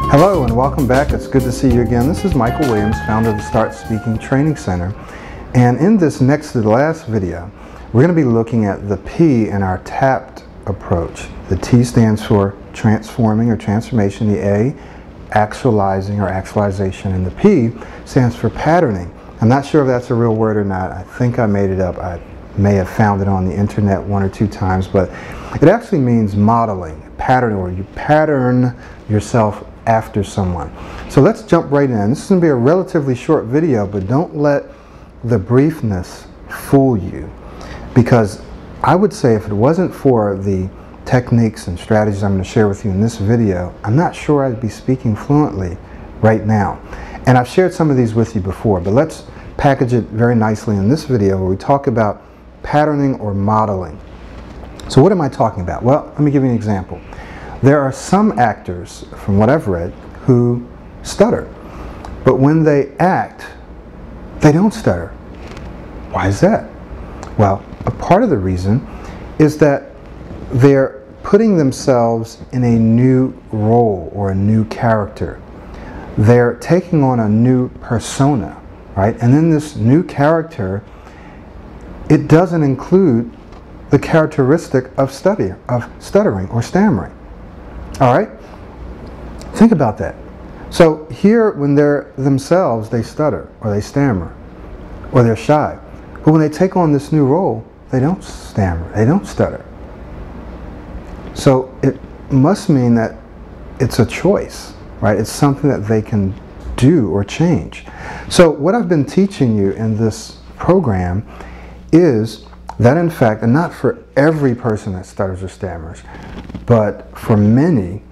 Hello and welcome back. It's good to see you again. This is Michael Williams, founder of the Start Speaking Training Center. And in this next to the last video, we're going to be looking at the P in our tapped approach. The T stands for transforming or transformation, the A, actualizing or actualization, and the P stands for patterning. I'm not sure if that's a real word or not. I think I made it up. I may have found it on the internet one or two times, but it actually means modeling, patterning, or you pattern yourself after someone. So let's jump right in. This is going to be a relatively short video, but don't let the briefness fool you, because I would say if it wasn't for the techniques and strategies I'm going to share with you in this video, I'm not sure I'd be speaking fluently right now. And I've shared some of these with you before, but let's package it very nicely in this video where we talk about patterning or modeling. So what am I talking about? Well, let me give you an example. There are some actors, from what I've read, who stutter. But when they act, they don't stutter. Why is that? Well, a part of the reason is that they're putting themselves in a new role or a new character. They're taking on a new persona, right? And in this new character, it doesn't include the characteristic of stuttering or stammering. All right? Think about that. So here, when they're themselves, they stutter or they stammer or they're shy. But when they take on this new role, they don't stammer, they don't stutter. So it must mean that it's a choice, right? It's something that they can do or change. So what I've been teaching you in this program is that, in fact, and not for every person that stutters or stammers, but for many,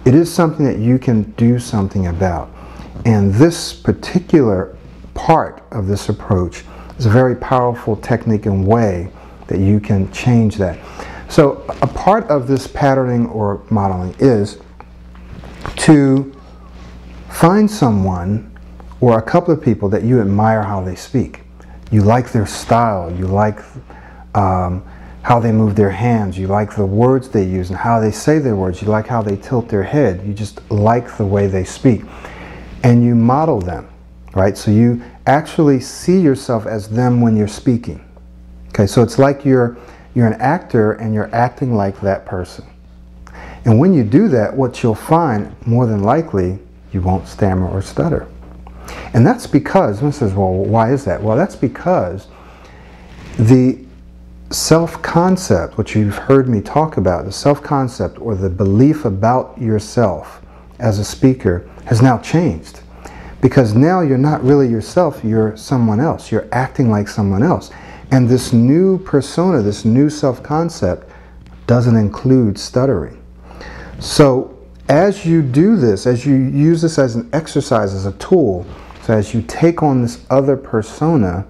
it is something that you can do something about. And this particular part of this approach is a very powerful technique and way that you can change that. So a part of this patterning or modeling is to find someone or a couple of people that you admire how they speak. You like their style, you like how they move their hands, you like the words they use and how they say their words, you like how they tilt their head, you just like the way they speak. And you model them, right? So you actually see yourself as them when you're speaking. Okay, so it's like you're an actor and you're acting like that person. And when you do that, what you'll find, more than likely, you won't stammer or stutter. And that's because, one says, well, why is that? Well, that's because the self-concept, which you've heard me talk about, the self-concept or the belief about yourself as a speaker has now changed. Because now you're not really yourself, you're someone else. You're acting like someone else. And this new persona, this new self-concept doesn't include stuttering. So as you do this, as you use this as an exercise, as a tool, so as you take on this other persona,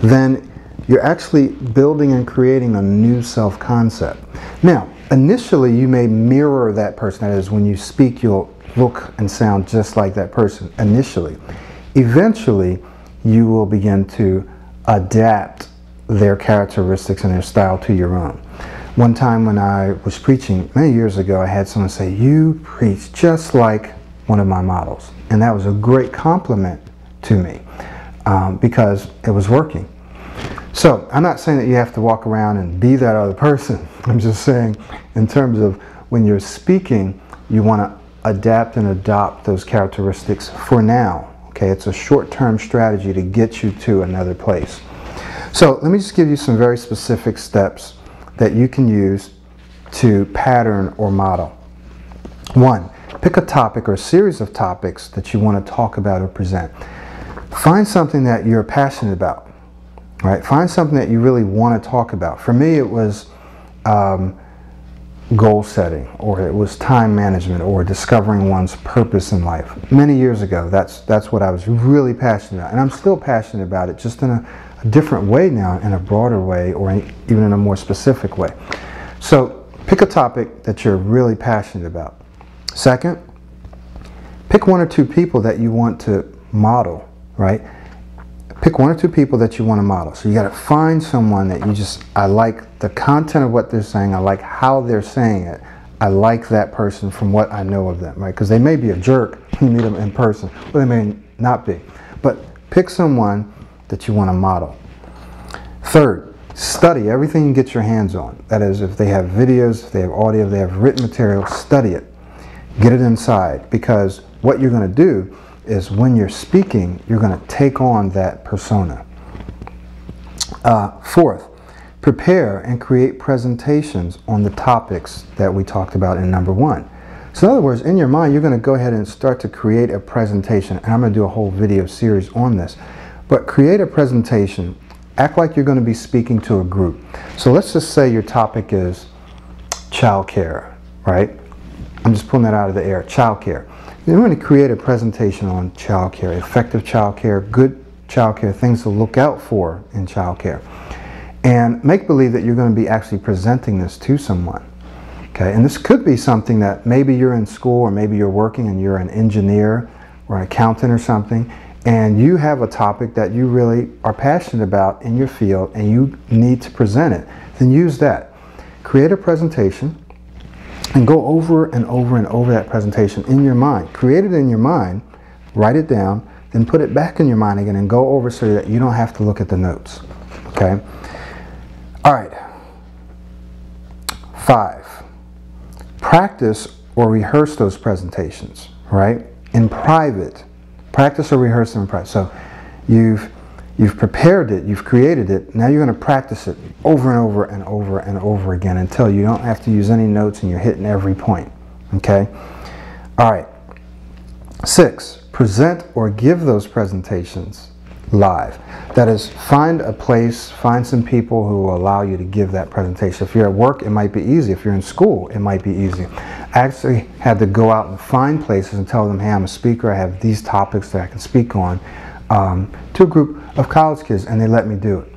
then you're actually building and creating a new self-concept. Now, initially you may mirror that person. That is, when you speak, you'll look and sound just like that person initially. Eventually, you will begin to adapt their characteristics and their style to your own. One time when I was preaching many years ago, I had someone say, "You preach just like one of my models." And that was a great compliment to me because it was working. So I'm not saying that you have to walk around and be that other person. I'm just saying in terms of when you're speaking, you want to adapt and adopt those characteristics for now. Okay, it's a short-term strategy to get you to another place. So let me just give you some very specific steps that you can use to pattern or model. One, pick a topic or a series of topics that you want to talk about or present. Find something that you're passionate about. Right? Find something that you really want to talk about. For me, it was goal setting, or it was time management, or discovering one's purpose in life. Many years ago, that's what I was really passionate about. And I'm still passionate about it, just in a different way now, in a broader way, or even in a more specific way. So pick a topic that you're really passionate about. Second, pick one or two people that you want to model, right? Pick one or two people that you want to model. So you got to find someone that I like the content of what they're saying, I like how they're saying it, I like that person from what I know of them, right? Because they may be a jerk when you meet them in person, or they may not be. But pick someone that you want to model. Third, study everything you get your hands on. That is, if they have videos, if they have audio, if they have written material, study it. Get it inside, because what you're going to do is when you're speaking, you're going to take on that persona. Fourth, prepare and create presentations on the topics that we talked about in number 1. So in other words, in your mind, you're going to go ahead and start to create a presentation. And I'm going to do a whole video series on this. But create a presentation. Act like you're going to be speaking to a group. So let's just say your topic is child care, right? I'm just pulling that out of the air, child care. You're going to create a presentation on child care, effective child care, good child care, things to look out for in child care. And make believe that you're going to be actually presenting this to someone. Okay? And this could be something that maybe you're in school, or maybe you're working and you're an engineer or an accountant or something, and you have a topic that you really are passionate about in your field and you need to present it. Then use that. Create a presentation and go over and over and over that presentation in your mind. Create it in your mind, write it down, then put it back in your mind again and go over so that you don't have to look at the notes. Okay? All right. 5. Practice or rehearse those presentations, right? In private. Practice or rehearse them in private. So you've prepared it, you've created it, now you're going to practice it over and over and over and over again until you don't have to use any notes and you're hitting every point. Okay? All right. 6. Present or give those presentations live. That is, find a place, find some people who will allow you to give that presentation. If you're at work, it might be easy. If you're in school, it might be easy. I actually had to go out and find places and tell them, hey, I'm a speaker, I have these topics that I can speak on, to a group of college kids, and they let me do it.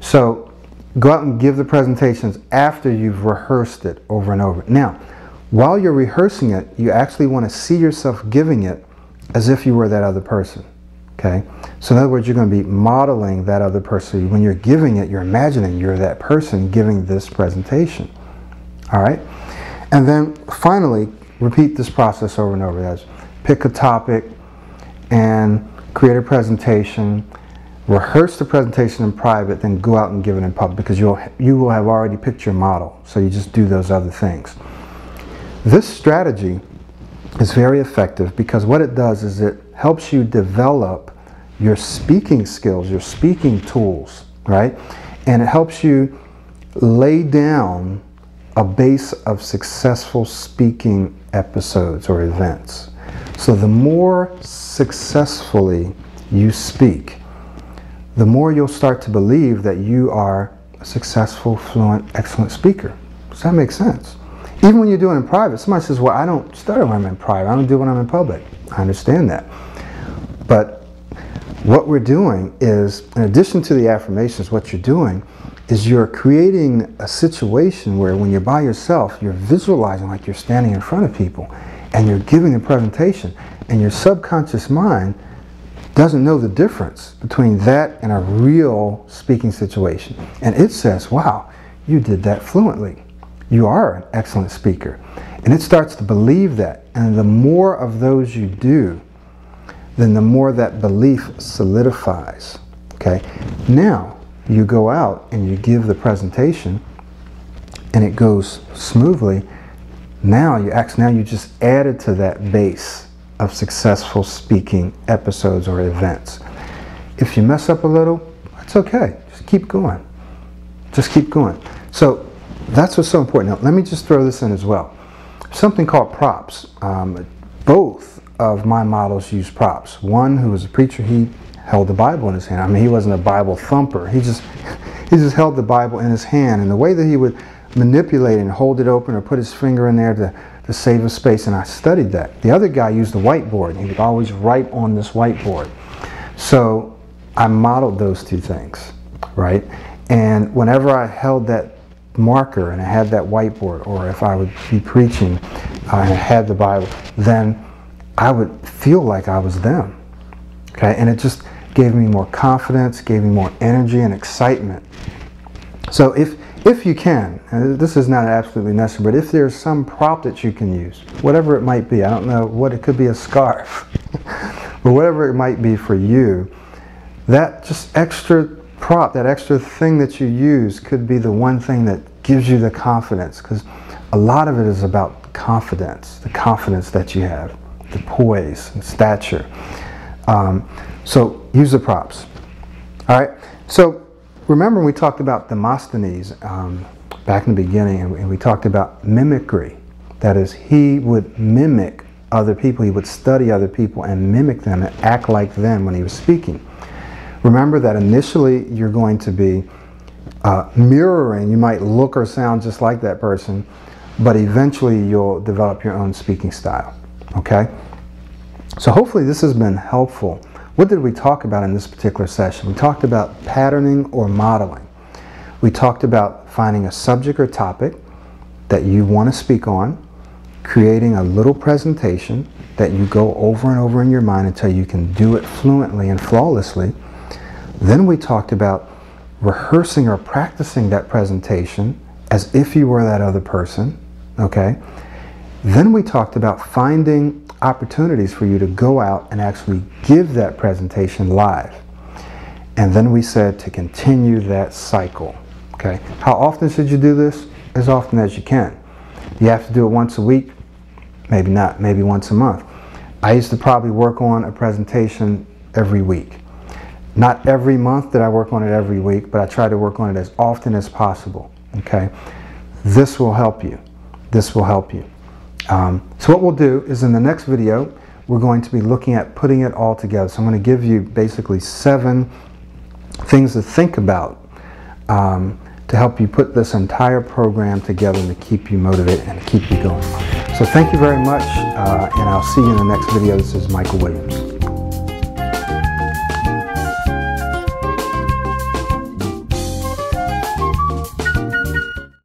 So go out and give the presentations after you've rehearsed it over and over. Now, while you're rehearsing it, you actually want to see yourself giving it as if you were that other person. Okay? So in other words, you're going to be modeling that other person. When you're giving it, you're imagining you're that person giving this presentation. All right? And then finally, repeat this process over and over. That's pick a topic and create a presentation, rehearse the presentation in private, then go out and give it in public, because you will have already picked your model. So you just do those other things. This strategy is very effective because what it does is it helps you develop your speaking skills, your speaking tools, right? And it helps you lay down a base of successful speaking episodes or events. So the more successfully you speak, the more you'll start to believe that you are a successful, fluent, excellent speaker. Does that make sense? Even when you're doing it in private, somebody says, well, I don't stutter when I'm in private. I don't do it when I'm in public. I understand that. But what we're doing is, in addition to the affirmations, what you're doing is you're creating a situation where when you're by yourself, you're visualizing like you're standing in front of people and you're giving a presentation, and your subconscious mind doesn't know the difference between that and a real speaking situation. And it says, wow, you did that fluently. You are an excellent speaker. And it starts to believe that. And the more of those you do, then the more that belief solidifies. Okay? Now, you go out and you give the presentation and it goes smoothly. Now you just added to that base of successful speaking episodes or events. If you mess up a little, it's okay. Just keep going. Just keep going. So that's what's so important. Now, let me just throw this in as well. Something called props. Both of my models use props. One who was a preacher, he held the Bible in his hand. I mean, he wasn't a Bible thumper. He just held the Bible in his hand. And the way that he would manipulate and hold it open or put his finger in there to save a space, and I studied that. The other guy used the whiteboard. He would always write on this whiteboard. So I modeled those two things, right? And whenever I held that marker and I had that whiteboard, or if I would be preaching and I had the Bible, then I would feel like I was them. Okay? And it just gave me more confidence, gave me more energy and excitement. So if you can, and this is not absolutely necessary, but if there's some prop that you can use, whatever it might be, I don't know what it could be, a scarf, but whatever it might be for you, that just extra prop, that extra thing that you use could be the one thing that gives you the confidence, because a lot of it is about confidence, the confidence that you have, the poise and stature. So use the props. All right, so remember we talked about Demosthenes back in the beginning, and we talked about mimicry. That is, he would mimic other people, he would study other people and mimic them and act like them when he was speaking. Remember that initially you're going to be mirroring, you might look or sound just like that person, but eventually you'll develop your own speaking style, okay? So hopefully this has been helpful. What did we talk about in this particular session? We talked about patterning or modeling. We talked about finding a subject or topic that you want to speak on, creating a little presentation that you go over and over in your mind until you can do it fluently and flawlessly. Then we talked about rehearsing or practicing that presentation as if you were that other person, okay? Then we talked about finding opportunities for you to go out and actually give that presentation live. And then we said to continue that cycle, okay? How often should you do this? As often as you can. You have to do it once a week? Maybe not, maybe once a month. I used to probably work on a presentation every week. Not every month did I work on it every week, but I try to work on it as often as possible, okay? This will help you. This will help you. So what we'll do is in the next video, we're going to be looking at putting it all together. So I'm going to give you basically 7 things to think about to help you put this entire program together and to keep you motivated and to keep you going. So thank you very much, and I'll see you in the next video. This is Michael Williams.